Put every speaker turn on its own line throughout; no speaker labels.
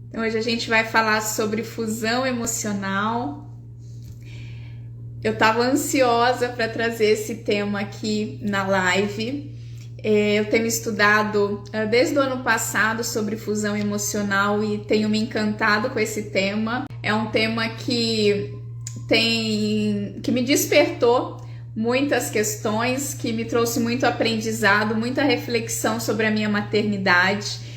Então, hoje a gente vai falar sobre fusão emocional. Eu estava ansiosa para trazer esse tema aqui na live. Eu tenho estudado desde o ano passado sobre fusão emocional e tenho me encantado com esse tema. É um tema que me despertou muitas questões, que me trouxe muito aprendizado, muita reflexão sobre a minha maternidade.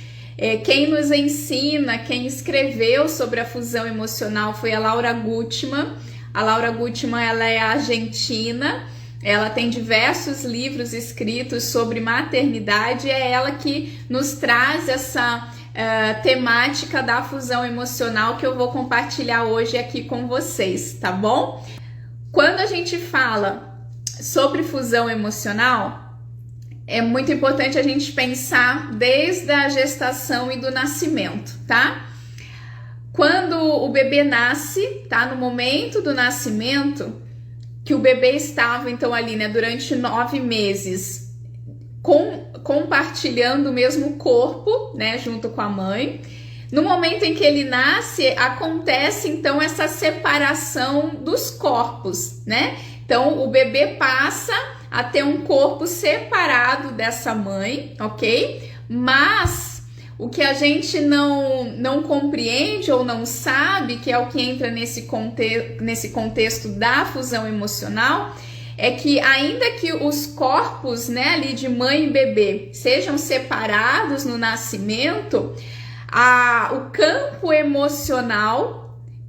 Quem nos ensina, quem escreveu sobre a fusão emocional foi a Laura Gutman. A Laura Gutman, ela é argentina, ela tem diversos livros escritos sobre maternidade e é ela que nos traz essa temática da fusão emocional que eu vou compartilhar hoje aqui com vocês, tá bom? Quando a gente fala sobre fusão emocional, é muito importante a gente pensar desde a gestação e do nascimento, tá? Quando o bebê nasce, tá? No momento do nascimento, que o bebê estava então ali, né, durante 9 meses, compartilhando o mesmo corpo, né, junto com a mãe. No momento em que ele nasce, acontece então essa separação dos corpos, né? Então o bebê passa a ter um corpo separado dessa mãe, ok? Mas o que a gente não compreende ou não sabe, que é o que entra nesse contexto da fusão emocional, é que ainda que os corpos, né, ali de mãe e bebê sejam separados no nascimento, o campo emocional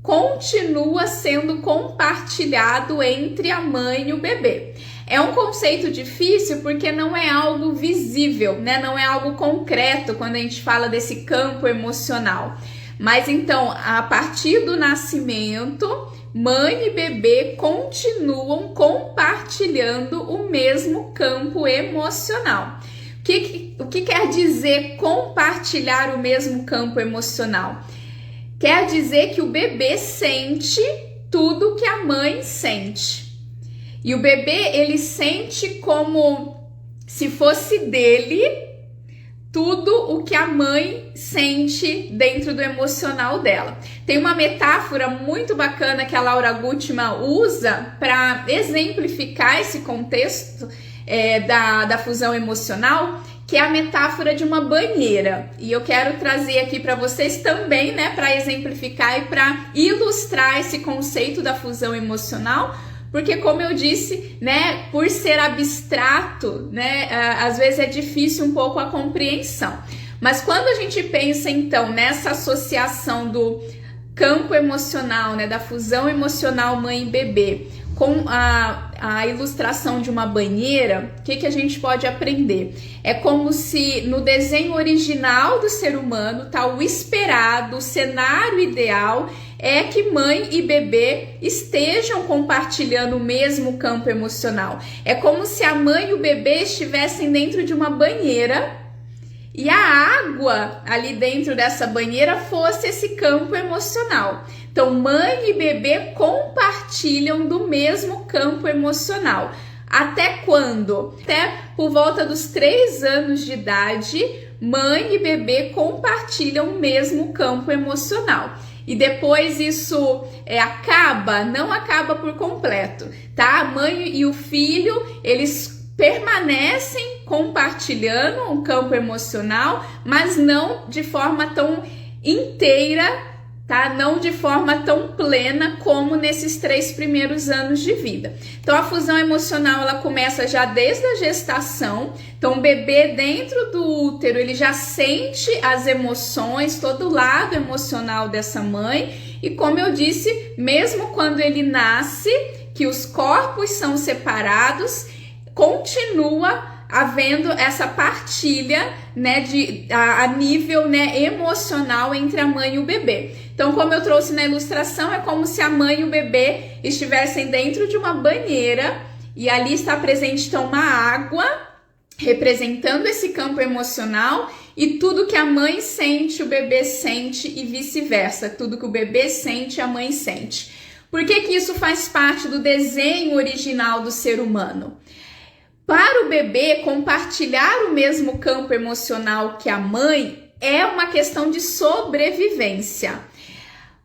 continua sendo compartilhado entre a mãe e o bebê. É um conceito difícil porque não é algo visível, né? Não é algo concreto quando a gente fala desse campo emocional. Mas então, a partir do nascimento, mãe e bebê continuam compartilhando o mesmo campo emocional. O que quer dizer compartilhar o mesmo campo emocional? Quer dizer que o bebê sente tudo que a mãe sente. E o bebê, ele sente como se fosse dele tudo o que a mãe sente dentro do emocional dela. Tem uma metáfora muito bacana que a Laura Gutman usa para exemplificar esse contexto da fusão emocional, que é a metáfora de uma banheira. E eu quero trazer aqui para vocês também, né, para exemplificar e para ilustrar esse conceito da fusão emocional. Porque, como eu disse, né, por ser abstrato, né, às vezes é difícil um pouco a compreensão. Mas quando a gente pensa, então, nessa associação do campo emocional, né, da fusão emocional mãe e bebê, com a ilustração de uma banheira, o que a gente pode aprender? É como se no desenho original do ser humano, tá, o esperado, o cenário ideal é que mãe e bebê estejam compartilhando o mesmo campo emocional. É como se a mãe e o bebê estivessem dentro de uma banheira e a água ali dentro dessa banheira fosse esse campo emocional. Então, mãe e bebê compartilham do mesmo campo emocional. Até quando? Até por volta dos 3 anos de idade, mãe e bebê compartilham o mesmo campo emocional. E depois isso não acaba por completo, tá? A mãe e o filho, eles permanecem compartilhando um campo emocional, mas não de forma tão inteira, tá? Não de forma tão plena como nesses 3 primeiros anos de vida. Então a fusão emocional, ela começa já desde a gestação. Então o bebê dentro do útero, ele já sente as emoções, todo o lado emocional dessa mãe. E como eu disse, mesmo quando ele nasce, que os corpos são separados, continua havendo essa partilha, né, a nível, né, emocional entre a mãe e o bebê. Então, como eu trouxe na ilustração, é como se a mãe e o bebê estivessem dentro de uma banheira e ali está presente então uma água representando esse campo emocional, e tudo que a mãe sente, o bebê sente e vice-versa. Tudo que o bebê sente, a mãe sente. Por que isso faz parte do desenho original do ser humano? Para o bebê, compartilhar o mesmo campo emocional que a mãe é uma questão de sobrevivência.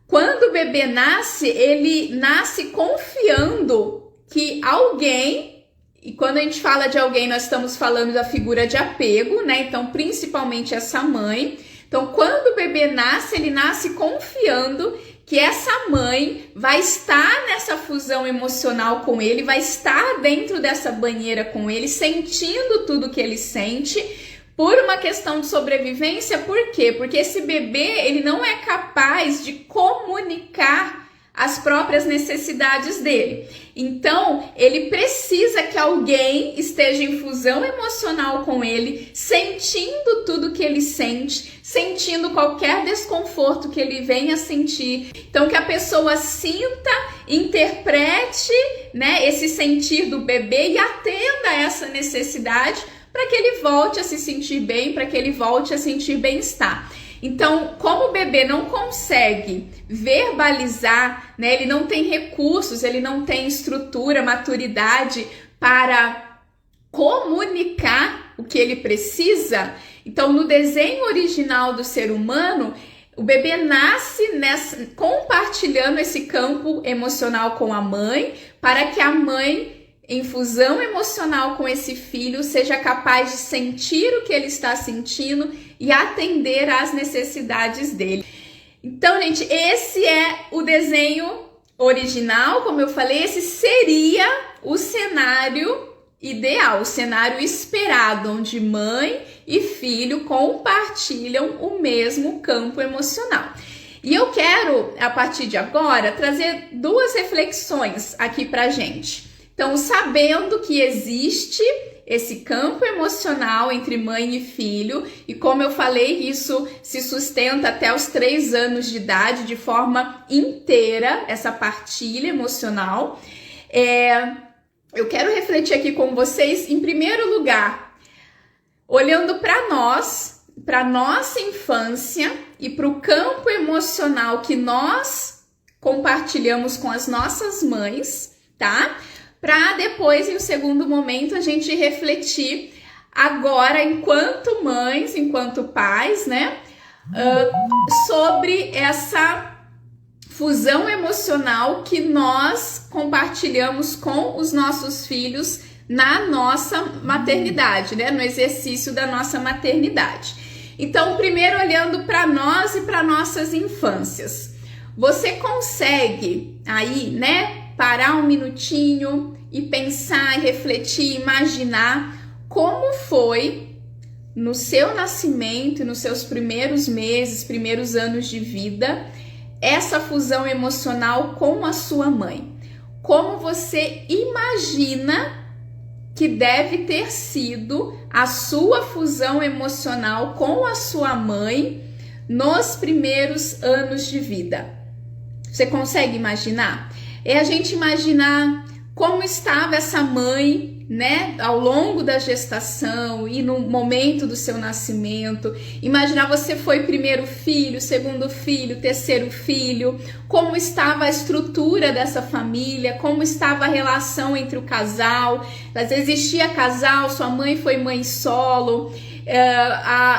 Quando o bebê nasce, ele nasce confiando que alguém, e quando a gente fala de alguém, nós estamos falando da figura de apego, né? Então, principalmente essa mãe. Então, quando o bebê nasce, ele nasce confiando que essa mãe vai estar nessa fusão emocional com ele, vai estar dentro dessa banheira com ele, sentindo tudo que ele sente, por uma questão de sobrevivência. Por quê? Porque esse bebê, ele não é capaz de comunicar as próprias necessidades dele. Então, ele precisa que alguém esteja em fusão emocional com ele, sentindo tudo que ele sente, sentindo qualquer desconforto que ele venha sentir. Então, que a pessoa sinta, interprete, né, esse sentir do bebê e atenda a essa necessidade para que ele volte a se sentir bem, para que ele volte a sentir bem-estar. Então, como o bebê não consegue verbalizar, né, ele não tem recursos, ele não tem estrutura, maturidade para comunicar o que ele precisa, então no desenho original do ser humano, o bebê nasce compartilhando esse campo emocional com a mãe, para que a mãe, em fusão emocional com esse filho, seja capaz de sentir o que ele está sentindo e atender às necessidades dele. Então, gente, esse é o desenho original, como eu falei, esse seria o cenário ideal, o cenário esperado, onde mãe e filho compartilham o mesmo campo emocional. E eu quero, a partir de agora, trazer duas reflexões aqui pra gente. Então, sabendo que existe esse campo emocional entre mãe e filho, e como eu falei, isso se sustenta até os 3 anos de idade, de forma inteira, essa partilha emocional. Eu quero refletir aqui com vocês, em primeiro lugar, olhando para nós, para nossa infância e para o campo emocional que nós compartilhamos com as nossas mães, tá? Para depois, em um segundo momento, a gente refletir agora, enquanto mães, enquanto pais, né, sobre essa fusão emocional que nós compartilhamos com os nossos filhos na nossa maternidade, né, no exercício da nossa maternidade. Então, primeiro olhando para nós e para nossas infâncias. Você consegue aí, né, parar um minutinho e pensar, refletir, imaginar como foi no seu nascimento, nos seus primeiros meses, primeiros anos de vida, essa fusão emocional com a sua mãe. Como você imagina que deve ter sido a sua fusão emocional com a sua mãe nos primeiros anos de vida? Você consegue imaginar? É a gente imaginar como estava essa mãe, né, ao longo da gestação e no momento do seu nascimento. Imaginar você foi primeiro filho, segundo filho, terceiro filho, como estava a estrutura dessa família, como estava a relação entre o casal. Às vezes existia casal, sua mãe foi mãe solo.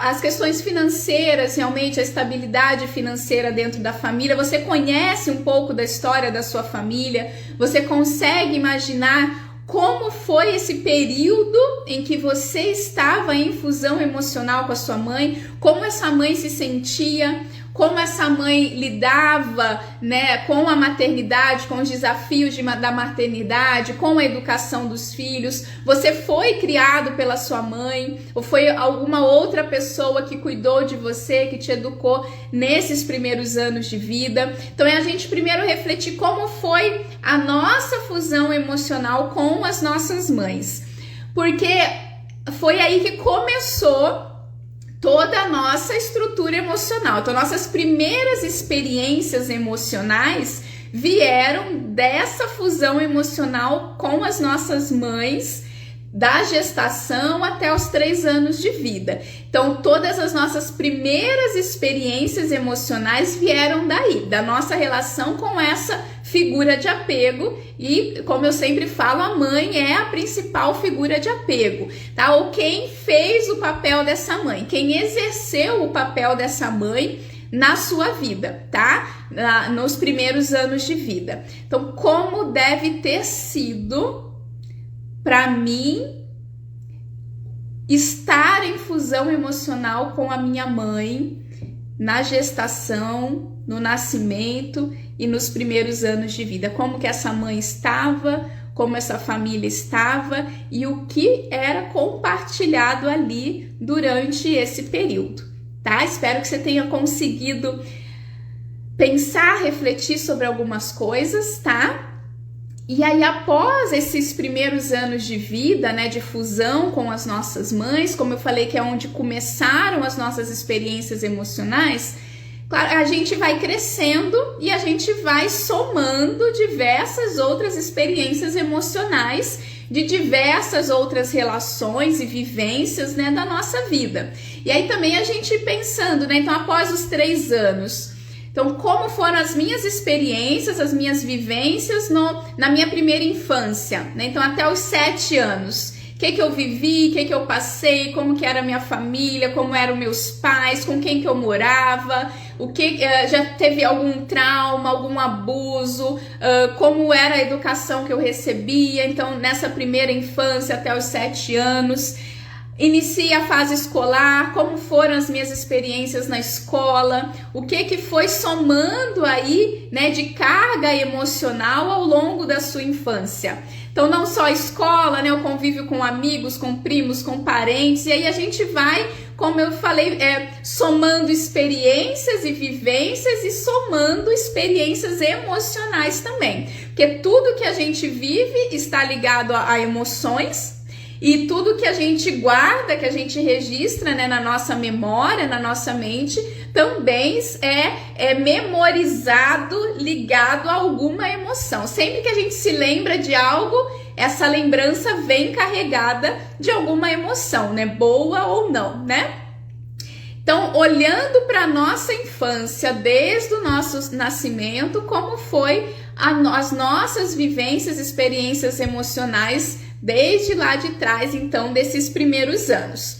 As questões financeiras, realmente a estabilidade financeira dentro da família. Você conhece um pouco da história da sua família, você consegue imaginar como foi esse período em que você estava em fusão emocional com a sua mãe, como essa mãe se sentia, como essa mãe lidava, né, com a maternidade, com os desafios da maternidade, com a educação dos filhos. Você foi criado pela sua mãe ou foi alguma outra pessoa que cuidou de você, que te educou nesses primeiros anos de vida? Então é a gente primeiro refletir como foi a nossa fusão emocional com as nossas mães, porque foi aí que começou toda a nossa estrutura emocional. Então, nossas primeiras experiências emocionais vieram dessa fusão emocional com as nossas mães, da gestação até os 3 anos de vida. Então, todas as nossas primeiras experiências emocionais vieram daí, da nossa relação com essa figura de apego. E, como eu sempre falo, a mãe é a principal figura de apego, tá? Ou quem fez o papel dessa mãe, quem exerceu o papel dessa mãe na sua vida, tá? Nos primeiros anos de vida. Então, como deve ter sido para mim estar em fusão emocional com a minha mãe na gestação, no nascimento e nos primeiros anos de vida. Como que essa mãe estava, como essa família estava e o que era compartilhado ali durante esse período, tá? Espero que você tenha conseguido pensar, refletir sobre algumas coisas, tá? E aí, após esses primeiros anos de vida, né, de fusão com as nossas mães, como eu falei que é onde começaram as nossas experiências emocionais, claro, a gente vai crescendo e a gente vai somando diversas outras experiências emocionais de diversas outras relações e vivências, né, da nossa vida. E aí também a gente pensando, né, então após os 3 anos... Então, como foram as minhas experiências, as minhas vivências na minha primeira infância, né? Então, até os 7 anos. O que eu vivi, o que eu passei, como que era a minha família, como eram meus pais, com quem que eu morava, já teve algum trauma, algum abuso, como era a educação que eu recebia. Então, nessa primeira infância, até os 7 anos... Inicia a fase escolar, como foram as minhas experiências na escola, o que foi somando aí, né, de carga emocional ao longo da sua infância. Então, não só a escola, né, o convívio com amigos, com primos, com parentes, e aí a gente vai, como eu falei, somando experiências e vivências e somando experiências emocionais também. Porque tudo que a gente vive está ligado a emoções, e tudo que a gente guarda, que a gente registra, né, na nossa memória, na nossa mente, também é memorizado, ligado a alguma emoção. Sempre que a gente se lembra de algo, essa lembrança vem carregada de alguma emoção, né, boa ou não, né? Então, olhando para a nossa infância, desde o nosso nascimento, como foi as nossas vivências, experiências emocionais desde lá de trás, então, desses primeiros anos.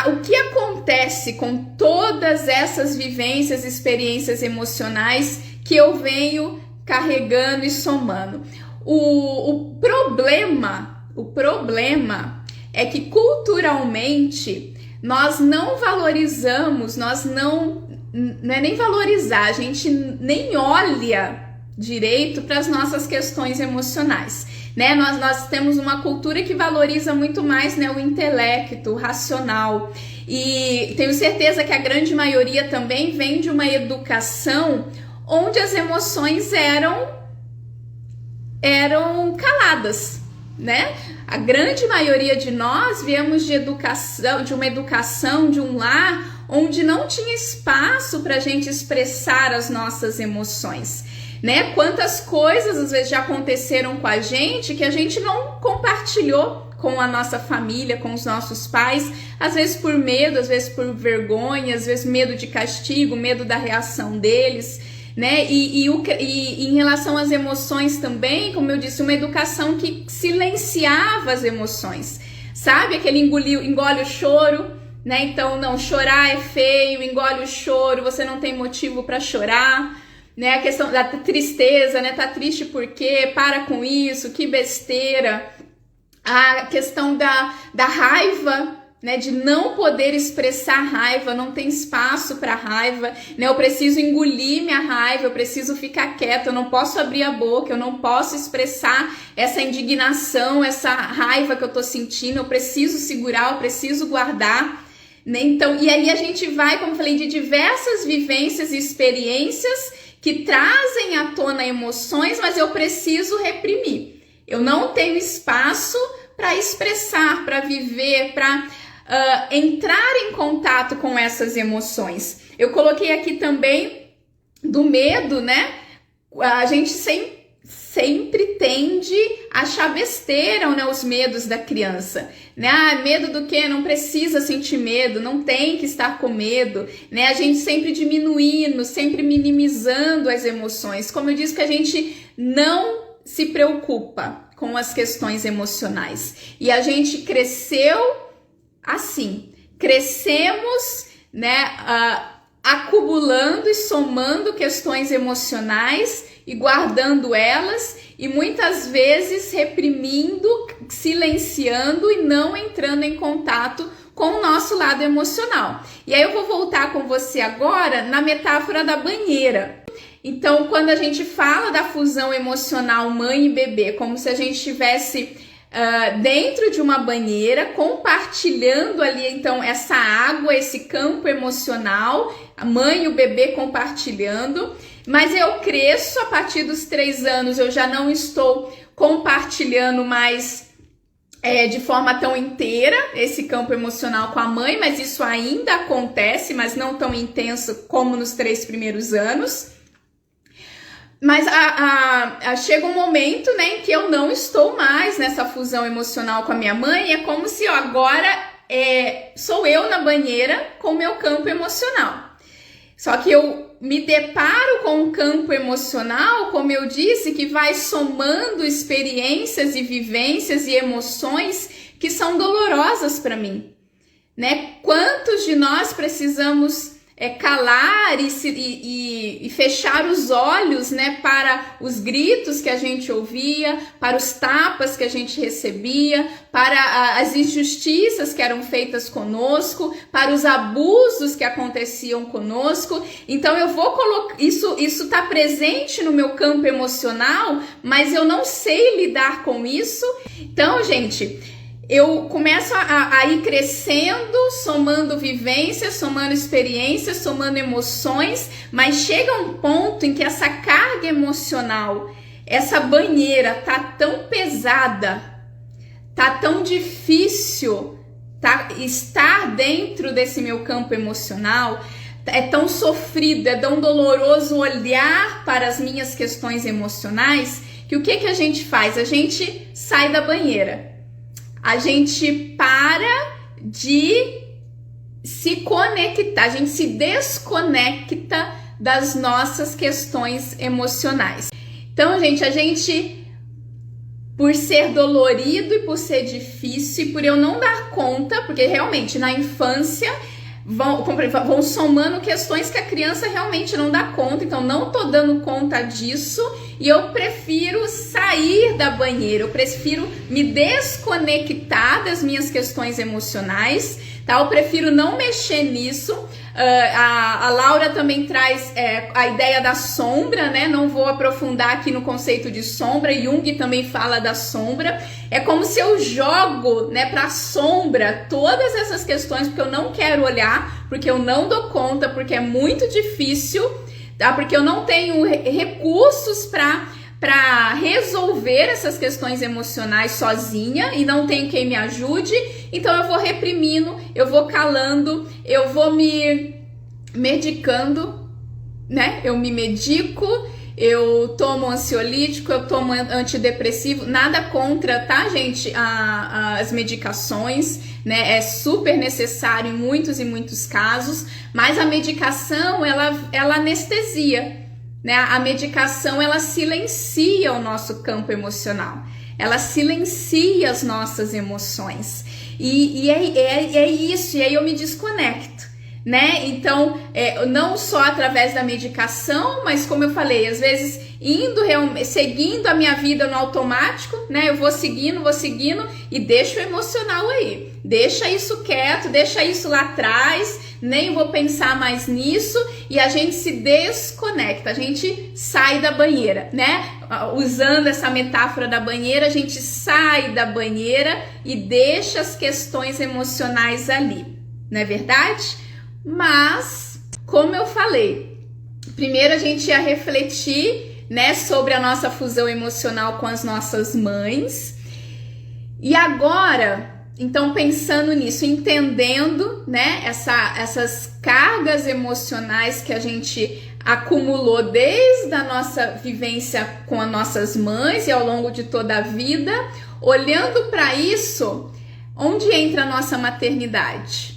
O que acontece com todas essas vivências, experiências emocionais que eu venho carregando e somando? O problema é que culturalmente nós não valorizamos, não é nem valorizar, a gente nem olha direito para as nossas questões emocionais, né? Nós temos uma cultura que valoriza muito mais, né, o intelecto, o racional, e tenho certeza que a grande maioria também vem de uma educação onde as emoções eram caladas, né? A grande maioria de nós viemos de uma educação, de um lar onde não tinha espaço para a gente expressar as nossas emoções, né? Quantas coisas às vezes já aconteceram com a gente que a gente não compartilhou com a nossa família, com os nossos pais, às vezes por medo, às vezes por vergonha, às vezes medo de castigo, medo da reação deles, né? E em relação às emoções também, como eu disse, uma educação que silenciava as emoções, sabe? Aquele engole o choro, né? Então, não, chorar é feio, engole o choro, você não tem motivo para chorar, né? A questão da tristeza, né? Tá triste por quê? Para com isso, que besteira. A questão da raiva, né? De não poder expressar raiva, não tem espaço para raiva, né? Eu preciso engolir minha raiva, eu preciso ficar quieta, eu não posso abrir a boca, eu não posso expressar essa indignação, essa raiva que eu tô sentindo, eu preciso segurar, eu preciso guardar. Então, e aí a gente vai, como eu falei, de diversas vivências e experiências que trazem à tona emoções, mas eu preciso reprimir. Eu não tenho espaço para expressar, para viver, para entrar em contato com essas emoções. Eu coloquei aqui também do medo, né? A gente sempre tende a achar besteira, né, os medos da criança, né? Ah, medo do quê? Não precisa sentir medo, não tem que estar com medo, né? A gente sempre diminuindo, sempre minimizando as emoções. Como eu disse, que a gente não se preocupa com as questões emocionais. E a gente cresceu assim, crescemos, né, acumulando e somando questões emocionais e guardando elas, e muitas vezes reprimindo, silenciando e não entrando em contato com o nosso lado emocional. E aí eu vou voltar com você agora na metáfora da banheira. Então, quando a gente fala da fusão emocional mãe e bebê, como se a gente estivesse dentro de uma banheira, compartilhando ali então essa água, esse campo emocional, a mãe e o bebê compartilhando, mas eu cresço, a partir dos 3 anos eu já não estou compartilhando mais de forma tão inteira esse campo emocional com a mãe, mas isso ainda acontece, mas não tão intenso como nos 3 primeiros anos. Mas chega um momento, né, em que eu não estou mais nessa fusão emocional com a minha mãe, e é como se agora sou eu na banheira com o meu campo emocional. Só que eu me deparo com um campo emocional, como eu disse, que vai somando experiências e vivências e emoções que são dolorosas para mim, né? Quantos de nós precisamos calar e fechar os olhos, né, para os gritos que a gente ouvia, para os tapas que a gente recebia, para as injustiças que eram feitas conosco, para os abusos que aconteciam conosco. Então eu vou colocar isso está presente no meu campo emocional, mas eu não sei lidar com isso. Então, gente, eu começo a ir crescendo, somando vivências, somando experiências, somando emoções, mas chega um ponto em que essa carga emocional, essa banheira tá tão pesada, tá tão difícil estar dentro desse meu campo emocional, é tão sofrido, é tão doloroso olhar para as minhas questões emocionais, que o que a gente faz? A gente sai da banheira. A gente para de se conectar, a gente se desconecta das nossas questões emocionais. Então, gente, a gente, por ser dolorido e por ser difícil e por eu não dar conta, porque realmente na infância vão somando questões que a criança realmente não dá conta, então não tô dando conta disso e eu prefiro sair da banheira, eu prefiro me desconectar das minhas questões emocionais, tá? Eu prefiro não mexer nisso. A Laura também traz a ideia da sombra, né? Não vou aprofundar aqui no conceito de sombra, Jung também fala da sombra. É como se eu jogo, né, para a sombra todas essas questões, porque eu não quero olhar, porque eu não dou conta, porque é muito difícil, tá? Porque eu não tenho recursos para resolver essas questões emocionais sozinha e não tenho quem me ajude, então eu vou reprimindo, eu vou calando, eu vou me medicando, né? Eu me medico, eu tomo ansiolítico, eu tomo antidepressivo, nada contra, tá, gente? As medicações, né? É super necessário em muitos e muitos casos, mas a medicação, ela anestesia. Né? A medicação, ela silencia o nosso campo emocional, ela silencia as nossas emoções, e é isso, e aí eu me desconecto, né? Então, não só através da medicação, mas como eu falei, às vezes seguindo a minha vida no automático, né? Eu vou seguindo e deixo o emocional aí, deixa isso quieto, deixa isso lá atrás, nem vou pensar mais nisso, e a gente se desconecta, a gente sai da banheira, né? Usando essa metáfora da banheira, a gente sai da banheira e deixa as questões emocionais ali, não é verdade? Mas, como eu falei, primeiro a gente ia refletir, né, sobre a nossa fusão emocional com as nossas mães, e agora então pensando nisso, entendendo, né, essas cargas emocionais que a gente acumulou desde a nossa vivência com as nossas mães e ao longo de toda a vida, olhando para isso, onde entra a nossa maternidade?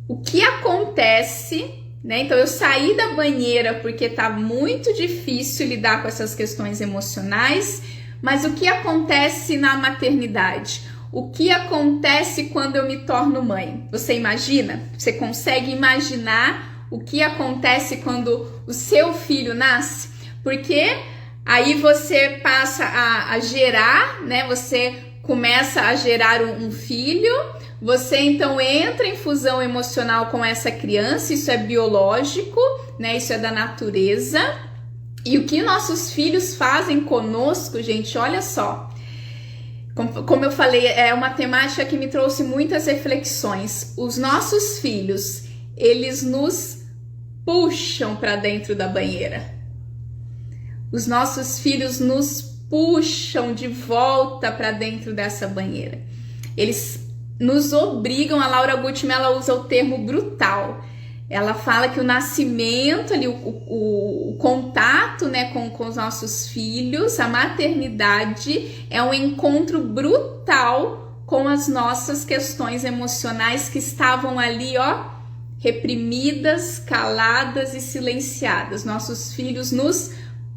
O que acontece, né? Então eu saí da banheira porque tá muito difícil lidar com essas questões emocionais, mas o que acontece na maternidade? O que acontece quando eu me torno mãe? Você imagina? Você consegue imaginar o que acontece quando o seu filho nasce? Porque aí você passa a gerar, né? Você começa a gerar um filho, você então entra em fusão emocional com essa criança, isso é biológico, né? Isso é da natureza. E o que nossos filhos fazem conosco, gente, olha só. Como eu falei, é uma temática que me trouxe muitas reflexões. Os nossos filhos, eles nos puxam para dentro da banheira. Os nossos filhos nos puxam de volta para dentro dessa banheira. Eles nos obrigam, a Laura Gutman, ela usa o termo brutal. Ela fala que o nascimento, ali, o contato, né, com os nossos filhos, a maternidade é um encontro brutal com as nossas questões emocionais que estavam ali, ó, reprimidas, caladas e silenciadas. Nossos filhos nos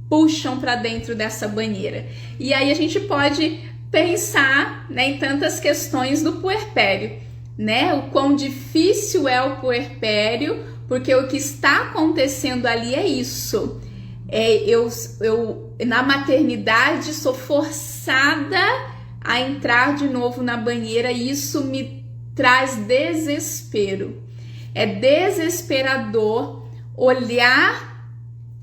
puxam para dentro dessa banheira. E aí a gente pode pensar, né, em tantas questões do puerpério, né? O quão difícil é o puerpério, porque o que está acontecendo ali é isso. Eu na maternidade sou forçada a entrar de novo na banheira e isso me traz desespero. É desesperador olhar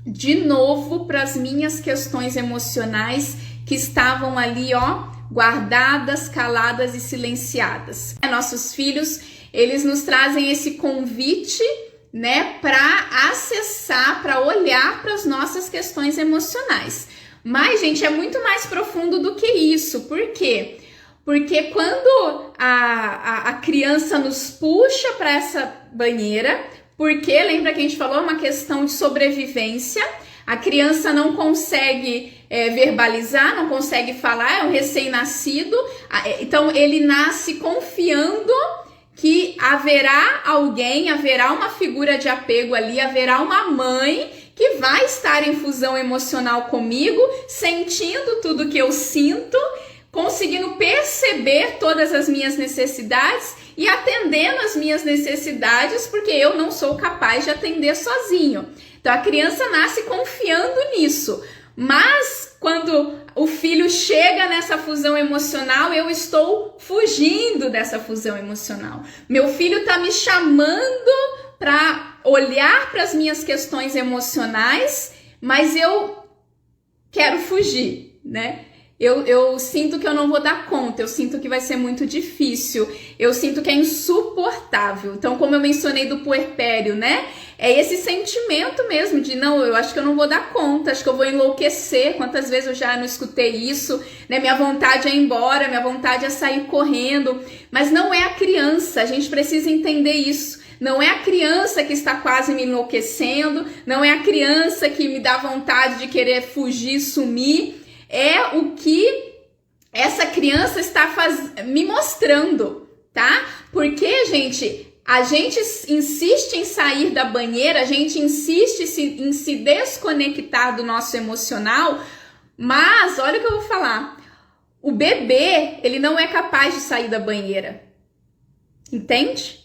de novo para as minhas questões emocionais que estavam ali, ó, guardadas, caladas e silenciadas. Nossos filhos, eles nos trazem esse convite, né, para acessar, para olhar para as nossas questões emocionais. Mas, gente, é muito mais profundo do que isso. Por quê? Porque quando a criança nos puxa para essa banheira, porque, lembra que a gente falou, é uma questão de sobrevivência, a criança não consegue verbalizar, não consegue falar, é um recém-nascido, então ele nasce confiando que haverá alguém, haverá uma figura de apego ali, haverá uma mãe que vai estar em fusão emocional comigo, sentindo tudo que eu sinto, conseguindo perceber todas as minhas necessidades e atendendo as minhas necessidades, porque eu não sou capaz de atender sozinho. Então a criança nasce confiando nisso, mas quando o filho chega nessa fusão emocional, eu estou fugindo dessa fusão emocional. Meu filho está me chamando para olhar para as minhas questões emocionais, mas eu quero fugir, né? Eu sinto que eu não vou dar conta, eu sinto que vai ser muito difícil, eu sinto que é insuportável. Então, como eu mencionei do puerpério, né? É esse sentimento mesmo de, não, eu acho que eu não vou dar conta, acho que eu vou enlouquecer. Quantas vezes eu já não escutei isso, né? Minha vontade é ir embora, minha vontade é sair correndo. Mas não é a criança, a gente precisa entender isso. Não é a criança que está quase me enlouquecendo, não é a criança que me dá vontade de querer fugir, sumir. É o que essa criança está me mostrando, tá? Porque, gente, a gente insiste em sair da banheira, a gente insiste em se desconectar do nosso emocional, mas olha o que eu vou falar. O bebê, ele não é capaz de sair da banheira. Entende?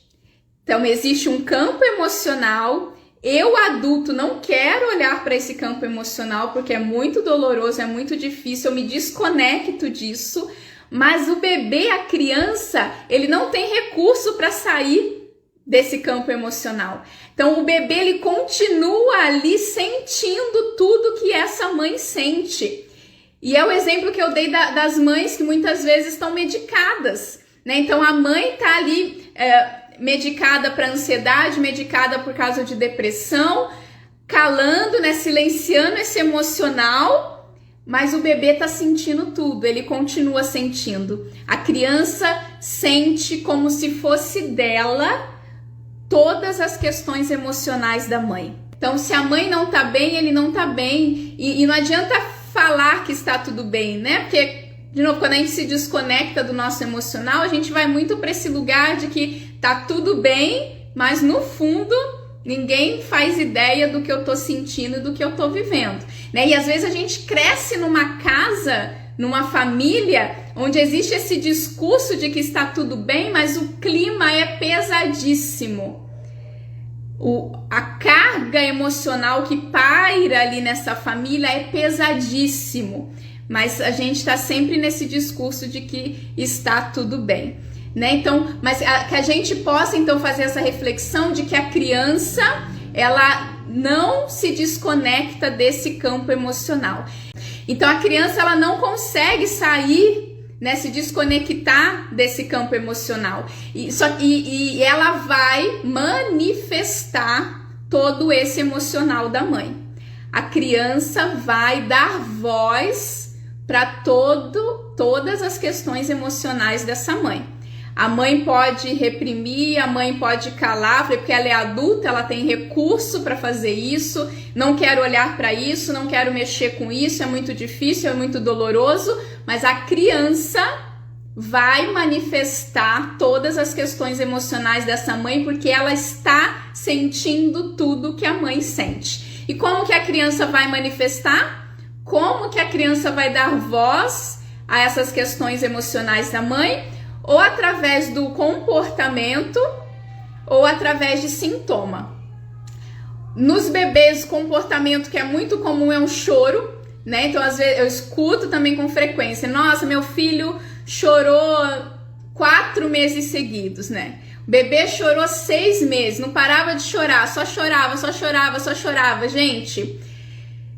Então, existe um campo emocional. Eu, adulto, não quero olhar para esse campo emocional porque é muito doloroso, é muito difícil, eu me desconecto disso. Mas o bebê, a criança, ele não tem recurso para sair desse campo emocional. Então, o bebê, ele continua ali sentindo tudo que essa mãe sente. E é o exemplo que eu dei das mães que muitas vezes estão medicadas, né? Então, a mãe está ali medicada para ansiedade, medicada por causa de depressão, calando, né, silenciando esse emocional, mas o bebê tá sentindo tudo, ele continua sentindo. A criança sente como se fosse dela todas as questões emocionais da mãe. Então, se a mãe não tá bem, ele não tá bem. E não adianta falar que está tudo bem, né? Porque, de novo, quando a gente se desconecta do nosso emocional, a gente vai muito para esse lugar de que tá tudo bem, mas no fundo ninguém faz ideia do que eu tô sentindo e do que eu tô vivendo, né? E às vezes a gente cresce numa casa, numa família, onde existe esse discurso de que está tudo bem, mas o clima é pesadíssimo. A carga emocional que paira ali nessa família é pesadíssimo, mas a gente está sempre nesse discurso de que está tudo bem, né? Então, mas que a gente possa então fazer essa reflexão de que a criança, ela não se desconecta desse campo emocional. Então a criança, ela não consegue sair, né, se desconectar desse campo emocional, e ela vai manifestar todo esse emocional da mãe. A criança vai dar voz para todas as questões emocionais dessa mãe. A mãe pode reprimir, a mãe pode calar, porque ela é adulta, ela tem recurso para fazer isso. Não quero olhar para isso, não quero mexer com isso, é muito difícil, é muito doloroso. Mas a criança vai manifestar todas as questões emocionais dessa mãe, porque ela está sentindo tudo que a mãe sente. E como que a criança vai manifestar? Como que a criança vai dar voz a essas questões emocionais da mãe? Ou através do comportamento, ou através de sintoma. Nos bebês, o comportamento que é muito comum é um choro, né? Então, às vezes, eu escuto também com frequência. Nossa, meu filho chorou 4 meses seguidos, né? O bebê chorou 6 meses, não parava de chorar, só chorava, só chorava, só chorava. Gente,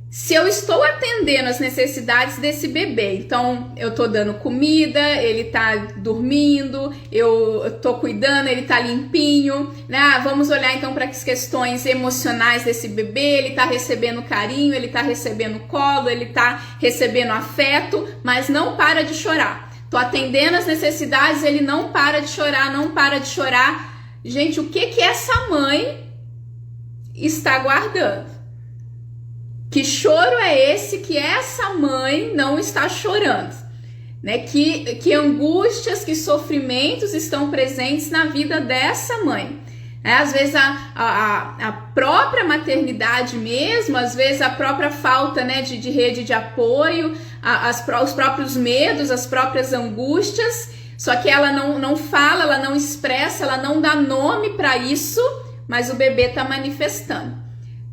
se eu estou atendendo as necessidades desse bebê, então eu tô dando comida, ele tá dormindo, eu tô cuidando, ele tá limpinho, né? Vamos olhar então para as questões emocionais desse bebê, ele tá recebendo carinho, ele tá recebendo colo, ele tá recebendo afeto, mas não para de chorar. Tô atendendo as necessidades, ele não para de chorar, não para de chorar. Gente, o que essa mãe está guardando? Que choro é esse que essa mãe não está chorando, né? Que angústias, que sofrimentos estão presentes na vida dessa mãe. Às vezes a própria maternidade mesmo, às vezes a própria falta, né, de rede de apoio, os próprios medos, as próprias angústias, só que ela não fala, ela não expressa, ela não dá nome para isso, mas o bebê está manifestando.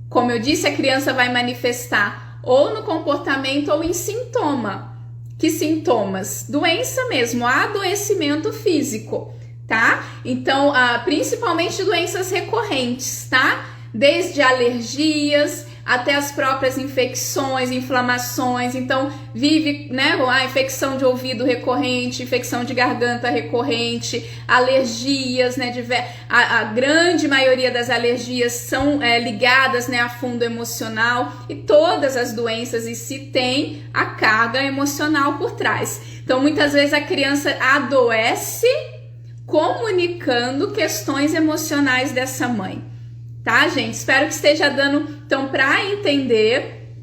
Como eu disse, a criança vai manifestar ou no comportamento ou em sintoma. Que sintomas? Doença mesmo, adoecimento físico, tá? Então, principalmente doenças recorrentes, tá? Desde alergias até as próprias infecções, inflamações. Então, vive, né, a infecção de ouvido recorrente, infecção de garganta recorrente, alergias, né, a grande maioria das alergias são ligadas, né, a fundo emocional, e todas as doenças em si têm a carga emocional por trás. Então, muitas vezes a criança adoece comunicando questões emocionais dessa mãe. Tá, gente? Espero que esteja dando, então, para entender.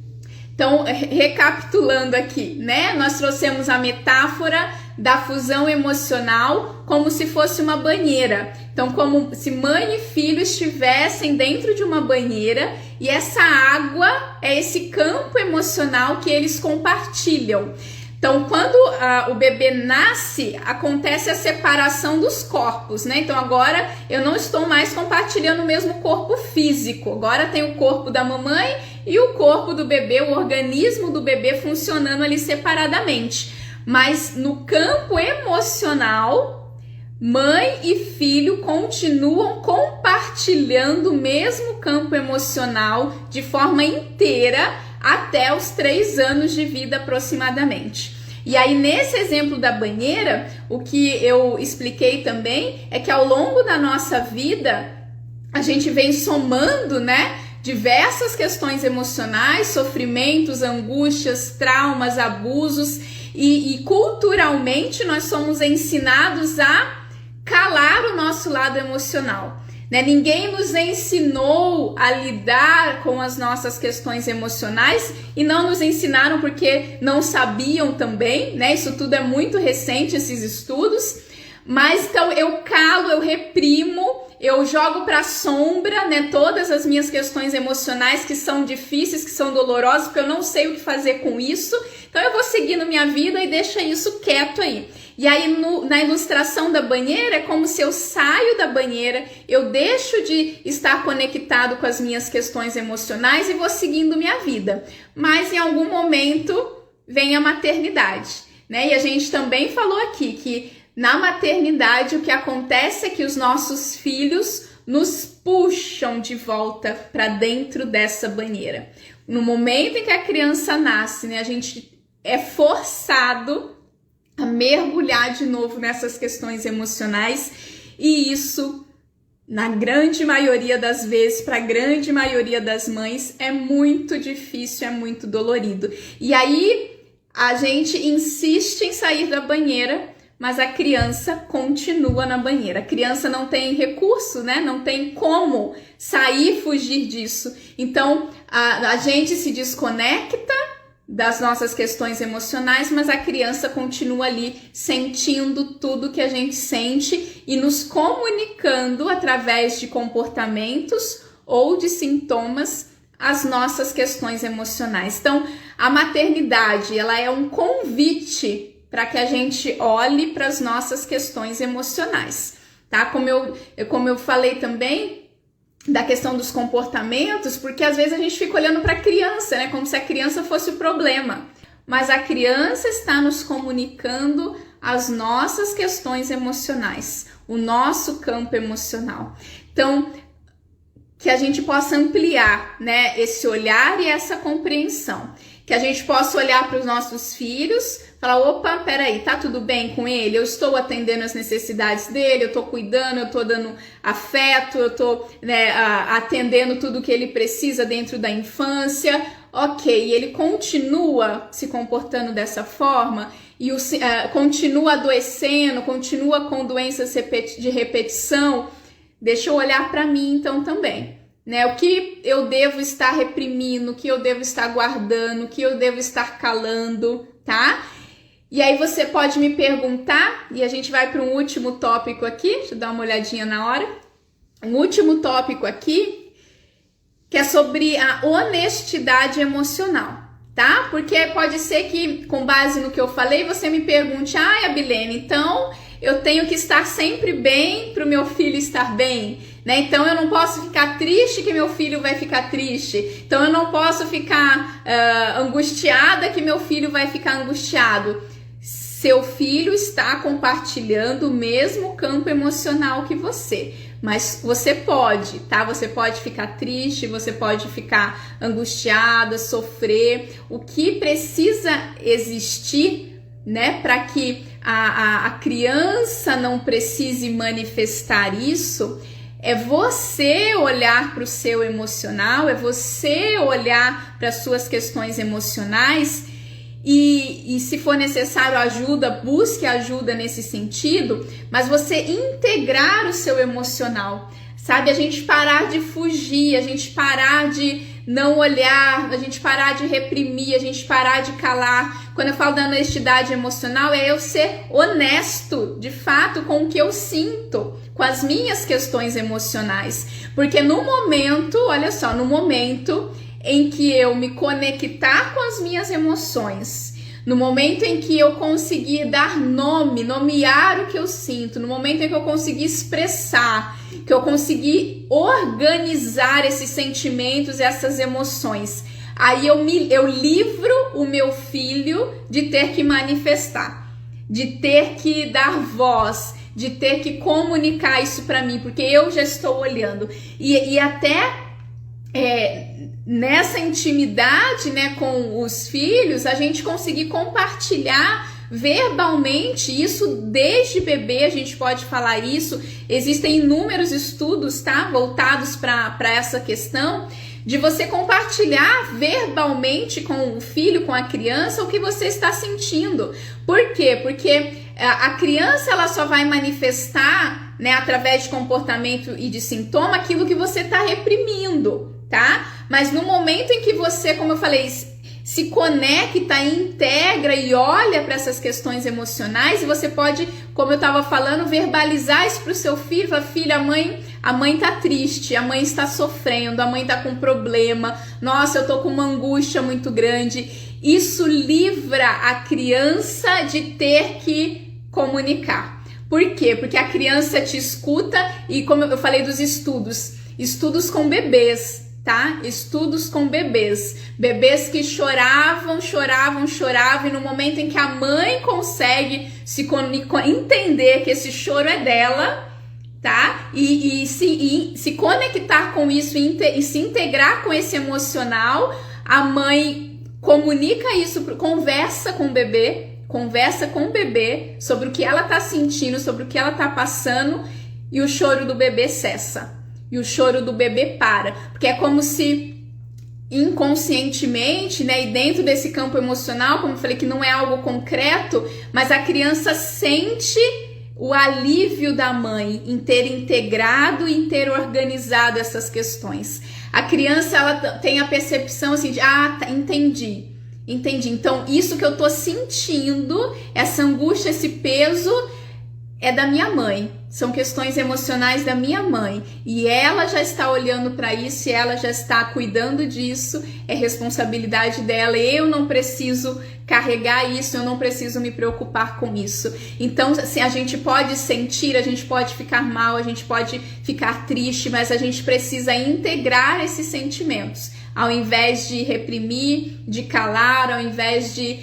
Então, recapitulando aqui, né? Nós trouxemos a metáfora da fusão emocional como se fosse uma banheira. Então, como se mãe e filho estivessem dentro de uma banheira, e essa água é esse campo emocional que eles compartilham. Então, quando o bebê nasce, acontece a separação dos corpos, né? Então, agora eu não estou mais compartilhando o mesmo corpo físico. Agora tem o corpo da mamãe e o corpo do bebê, o organismo do bebê funcionando ali separadamente. Mas no campo emocional, mãe e filho continuam compartilhando o mesmo campo emocional de forma inteira, até os 3 anos de vida aproximadamente. E aí, nesse exemplo da banheira, o que eu expliquei também é que ao longo da nossa vida, a gente vem somando, né, diversas questões emocionais, sofrimentos, angústias, traumas, abusos, e culturalmente nós somos ensinados a calar o nosso lado emocional, né? Ninguém nos ensinou a lidar com as nossas questões emocionais e não nos ensinaram porque não sabiam também, né? Isso tudo é muito recente, esses estudos. Mas então eu calo, eu reprimo, eu jogo para a sombra, né, todas as minhas questões emocionais que são difíceis, que são dolorosas, porque eu não sei o que fazer com isso. Então eu vou seguindo minha vida e deixa isso quieto aí. E aí na ilustração da banheira é como se eu saio da banheira, eu deixo de estar conectado com as minhas questões emocionais e vou seguindo minha vida. Mas em algum momento vem a maternidade, né? E a gente também falou aqui que na maternidade, o que acontece é que os nossos filhos nos puxam de volta para dentro dessa banheira. No momento em que a criança nasce, né, a gente é forçado a mergulhar de novo nessas questões emocionais, e isso, na grande maioria das vezes, para a grande maioria das mães, é muito difícil, é muito dolorido. E aí a gente insiste em sair da banheira, mas a criança continua na banheira. A criança não tem recurso, né? Não tem como sair, fugir disso. Então, a gente se desconecta das nossas questões emocionais, mas a criança continua ali sentindo tudo que a gente sente e nos comunicando através de comportamentos ou de sintomas as nossas questões emocionais. Então, a maternidade, ela é um convite para que a gente olhe para as nossas questões emocionais, tá? Como eu falei também da questão dos comportamentos, porque às vezes a gente fica olhando para a criança, né? Como se a criança fosse o problema. Mas a criança está nos comunicando as nossas questões emocionais, o nosso campo emocional. Então, que a gente possa ampliar, né, esse olhar e essa compreensão. Que a gente possa olhar para os nossos filhos, falar, opa, peraí, tá tudo bem com ele? Eu estou atendendo as necessidades dele, eu estou cuidando, eu estou dando afeto, eu estou, né, atendendo tudo que ele precisa dentro da infância. Ok, ele continua se comportando dessa forma e continua adoecendo, continua com doenças de repetição. Deixa eu olhar para mim então também. Né, o que eu devo estar reprimindo, o que eu devo estar guardando, o que eu devo estar calando, tá? E aí você pode me perguntar, e a gente vai para um último tópico aqui, deixa eu dar uma olhadinha na hora. Um último tópico aqui, que é sobre a honestidade emocional, tá? Porque pode ser que, com base no que eu falei, você me pergunte, Abilene, então eu tenho que estar sempre bem para o meu filho estar bem, né? Então eu não posso ficar triste que meu filho vai ficar triste. Então eu não posso ficar angustiada que meu filho vai ficar angustiado. Seu filho está compartilhando o mesmo campo emocional que você. Mas você pode, tá? Você pode ficar triste, você pode ficar angustiada, sofrer. O que precisa existir, né, para que a criança não precise manifestar isso, é você olhar para o seu emocional, é você olhar para as suas questões emocionais e se for necessário ajuda, busque ajuda nesse sentido, mas você integrar o seu emocional, sabe? A gente parar de fugir, a gente parar de não olhar, a gente parar de reprimir, a gente parar de calar. Quando eu falo da honestidade emocional, é eu ser honesto, de fato, com o que eu sinto, com as minhas questões emocionais. Porque no momento, olha só, no momento em que eu me conectar com as minhas emoções, no momento em que eu conseguir dar nome, nomear o que eu sinto, no momento em que eu conseguir expressar, que eu conseguir organizar esses sentimentos, essas emoções, aí eu livro o meu filho de ter que manifestar, de ter que dar voz, de ter que comunicar isso para mim, porque eu já estou olhando. E até nessa intimidade, né, com os filhos, a gente conseguir compartilhar verbalmente, isso desde bebê a gente pode falar isso. Existem inúmeros estudos, tá, voltados para essa questão de você compartilhar verbalmente com o filho, com a criança, o que você está sentindo. Por quê? Porque a criança ela só vai manifestar, né, através de comportamento e de sintoma aquilo que você está reprimindo, tá? Mas no momento em que você, como eu falei, se conecta, integra e olha para essas questões emocionais, e você pode, como eu estava falando, verbalizar isso para o seu filho. Fala, filho, a mãe tá triste, a mãe está sofrendo, a mãe tá com problema, nossa, eu tô com uma angústia muito grande. Isso livra a criança de ter que comunicar. Por quê? Porque a criança te escuta, e como eu falei dos estudos com bebês, tá? Estudos com bebês que choravam, e no momento em que a mãe consegue entender que esse choro é dela, tá? E se conectar com isso e se integrar com esse emocional, a mãe comunica isso, conversa com o bebê sobre o que ela tá sentindo, sobre o que ela tá passando, e o choro do bebê cessa. E o choro do bebê para, porque é como se inconscientemente, né, e dentro desse campo emocional, como eu falei, que não é algo concreto, mas a criança sente o alívio da mãe em ter integrado e em ter organizado essas questões. A criança, ela tem a percepção assim de, tá, entendi. Então, isso que eu tô sentindo, essa angústia, esse peso, é da minha mãe. São questões emocionais da minha mãe. E ela já está olhando para isso, e ela já está cuidando disso. É responsabilidade dela. Eu não preciso carregar isso, eu não preciso me preocupar com isso. Então, assim, a gente pode sentir, a gente pode ficar mal, a gente pode ficar triste, mas a gente precisa integrar esses sentimentos. Ao invés de reprimir, de calar, ao invés de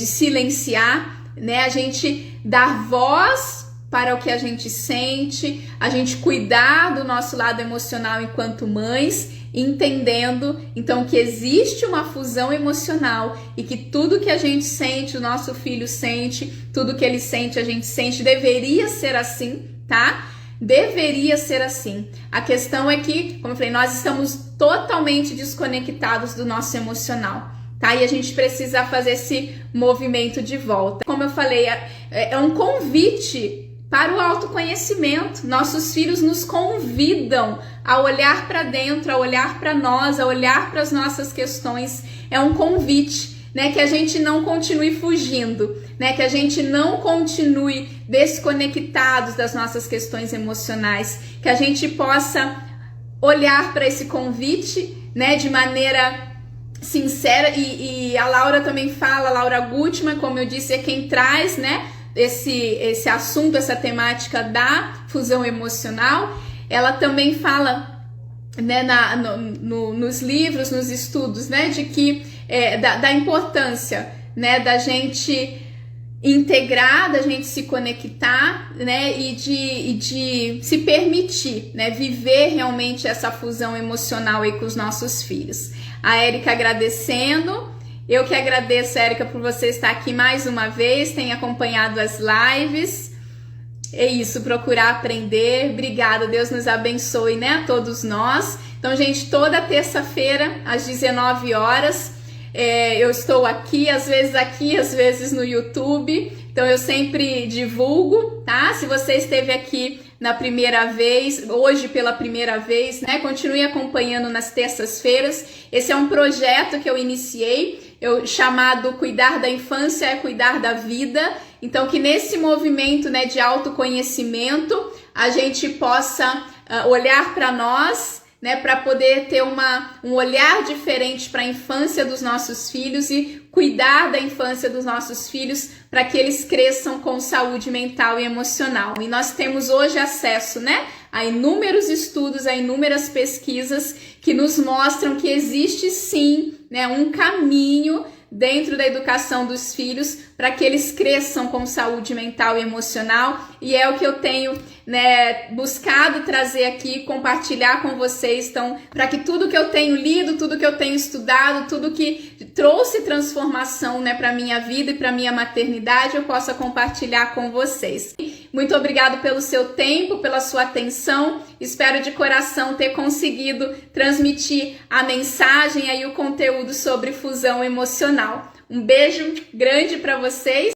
silenciar, né? A gente dar voz para o que a gente sente, a gente cuidar do nosso lado emocional enquanto mães, entendendo então que existe uma fusão emocional e que tudo que a gente sente, o nosso filho sente, tudo que ele sente, a gente sente, deveria ser assim, tá? Deveria ser assim. A questão é que, como eu falei, nós estamos totalmente desconectados do nosso emocional, tá? E a gente precisa fazer esse movimento de volta. Como eu falei, é um convite para o autoconhecimento. Nossos filhos nos convidam a olhar para dentro, a olhar para nós, a olhar para as nossas questões. É um convite, né, que a gente não continue fugindo, né, que a gente não continue desconectados das nossas questões emocionais, que a gente possa olhar para esse convite, né, de maneira sincera. E a Laura também fala, a Laura Gutman, como eu disse, é quem traz, né, esse assunto, essa temática da fusão emocional. Ela também fala, né, nos livros, nos estudos, né, de que da importância, né, da gente integrar, da gente se conectar, né, e de se permitir, né, viver realmente essa fusão emocional aí com os nossos filhos. A Érica agradecendo. Eu que agradeço, Érica, por você estar aqui mais uma vez, tem acompanhado as lives. É isso, procurar aprender. Obrigada, Deus nos abençoe, né, a todos nós. Então, gente, toda terça-feira, às 19 horas, eu estou aqui, às vezes no YouTube. Então, eu sempre divulgo, tá? Se você esteve aqui na primeira vez, hoje pela primeira vez, né, continue acompanhando nas terças-feiras. Esse é um projeto que eu iniciei, chamado Cuidar da Infância é Cuidar da Vida. Então, que nesse movimento, né, de autoconhecimento, a gente possa olhar para nós, né, para poder ter um olhar diferente para a infância dos nossos filhos e cuidar da infância dos nossos filhos para que eles cresçam com saúde mental e emocional. E nós temos hoje acesso, né, a inúmeros estudos, a inúmeras pesquisas que nos mostram que existe sim, né, um caminho dentro da educação dos filhos para que eles cresçam com saúde mental e emocional, e é o que eu tenho, né, buscado trazer aqui, compartilhar com vocês, então, para que tudo que eu tenho lido, tudo que eu tenho estudado, tudo que trouxe transformação, né, para minha vida e para minha maternidade, eu possa compartilhar com vocês. Muito obrigado pelo seu tempo, pela sua atenção. Espero de coração ter conseguido transmitir a mensagem e o conteúdo sobre fusão emocional. Um beijo grande para vocês.